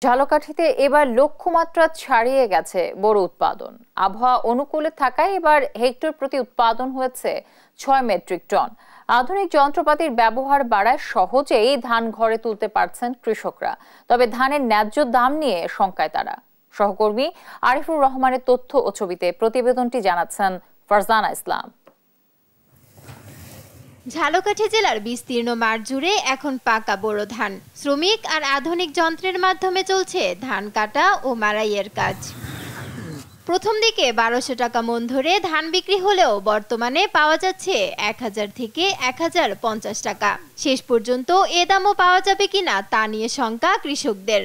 ঝালকাঠিতে এবার লক্ষ্যমাত্রা ছাড়িয়ে গেছে বোরো উৎপাদন। আবহাওয়া অনুকূলে থাকায় এবার হেক্টর প্রতি উৎপাদন হয়েছে ৬ মেট্রিক টন। আধুনিক যন্ত্রপাতির ব্যবহার বাড়ায় সহজেই ধান ঘরে তুলতে পারছেন কৃষকরা। তবে ধানের ন্যায্য দাম নিয়ে শঙ্কায় তারা। সহকর্মী আরিফুর রহমানের তথ্য ও ছবিতে প্রতিবেদনটি জানাচ্ছেন ফারজানা ইসলাম। ঝালকাঠি জেলার বিস্তীর্ণ মাঠ জুড়ে এখন পাকা বোরো ধান। শ্রমিক আর আধুনিক যন্ত্রের মাধ্যমে চলছে ধান কাটা ও মাড়াইয়ের কাজ। প্রথম দিকে ১২০০ টাকা মন ধরে ধান বিক্রি হলেও বর্তমানে পাওয়া যাচ্ছে ১০০০ থেকে ১০৫০ টাকা। শেষ পর্যন্ত এ দামও পাওয়া যাবে কিনা তা নিয়ে শঙ্কা কৃষকদের।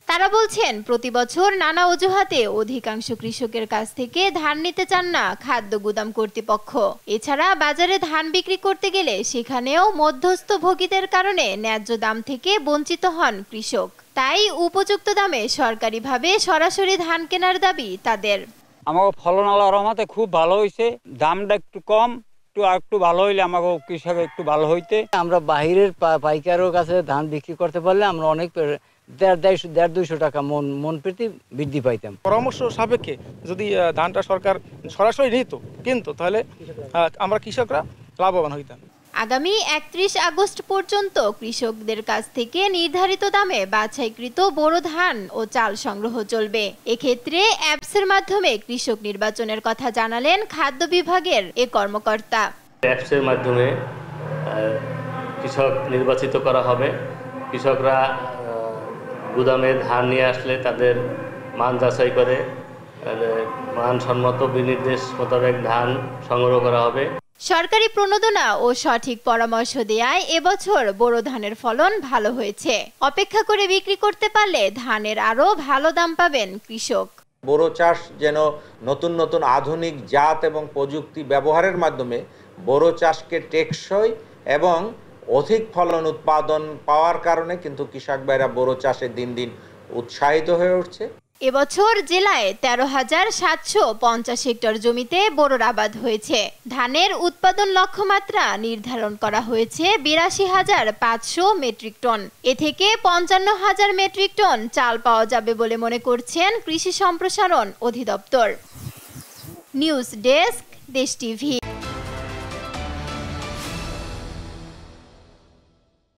তারা বলছেন, প্রতি বছর নানা অজুহাতে অধিকাংশ কৃষকের কাছ থেকে ধান নিতে চান না খাদ্য গুদাম কর্তৃপক্ষ। এছাড়া বাজারে ধান বিক্রি করতে গেলে সেখানেও মধ্যস্থ ভোগীদের কারণে ন্যায্য দাম থেকে বঞ্চিত হন কৃষক। তাই উপযুক্ত দামে সরকারিভাবে সরাসরি ধান কেনার দাবি তাদের। আমাকে ফলন আল্লাহর রহমতে খুব ভালো হয়েছে, দামটা একটু কম, একটু ভালো হইলে আমাকে কৃষক একটু ভালো হইতে। আমরা বাহিরের পাইকারের কাছে ধান বিক্রি করতে পারলে আমরা অনেক ১৫০-২০০ টাকা মন প্রতি বৃদ্ধি পাইতাম। পরামর্শ সাপেক্ষে যদি ধানটা সরকার সরাসরি নিত কিন্তু তাহলে আমরা কৃষকরা লাভবান হইতাম। আগামী ৩১ আগস্ট পর্যন্ত কৃষকদের কাছ থেকে নির্ধারিত দামে বাছাইকৃত বোরো ধান ও চাল সংগ্রহ চলবে। এক্ষেত্রে অ্যাপসের মাধ্যমে কৃষক নির্বাচনের কথা জানালেন খাদ্য বিভাগের এ কর্মকর্তা। অ্যাপসের মাধ্যমে কৃষক নির্বাচিত করা হবে। কৃষকরা গুদামে ধান নিয়ে আসলে তাদের মান যাচাই করে মানসম্মত বিনির্দেশ মোতাবেক ধান সংগ্রহ করা হবে। সরকারি প্রণোদনা ও সঠিক পরামর্শ দেয়ায় এবছর বোরো ধানের ফলন ভালো হয়েছে। অপেক্ষা করে বিক্রি করতে পারলে ধানের আরো ভালো দাম পাবেন কৃষক। বোরো চাষ যেন নতুন নতুন আধুনিক জাত এবং প্রযুক্তি ব্যবহারের মাধ্যমে বোরো চাষকে টেকসই এবং অধিক ফলন উৎপাদন পাওয়ার কারণে কিন্তু কৃষক ভাইরা বোরো চাষে দিন দিন উৎসাহিত হয়ে উঠছে। এবছর জেলায় ১৩,৭৫০ হেক্টর জমিতে বোরোর আবাদ হয়েছে। ধানের উৎপাদন লক্ষ্যমাত্রা নির্ধারণ করা হয়েছে ৮২,৫০০ মেট্রিক টন। এ থেকে ৫৫,০০০ মেট্রিক টন চাল পাওয়া যাবে বলে মনে করছেন কৃষি সম্প্রসারণ অধিদপ্তর। নিউজ ডেস্ক, দেশ টিভি।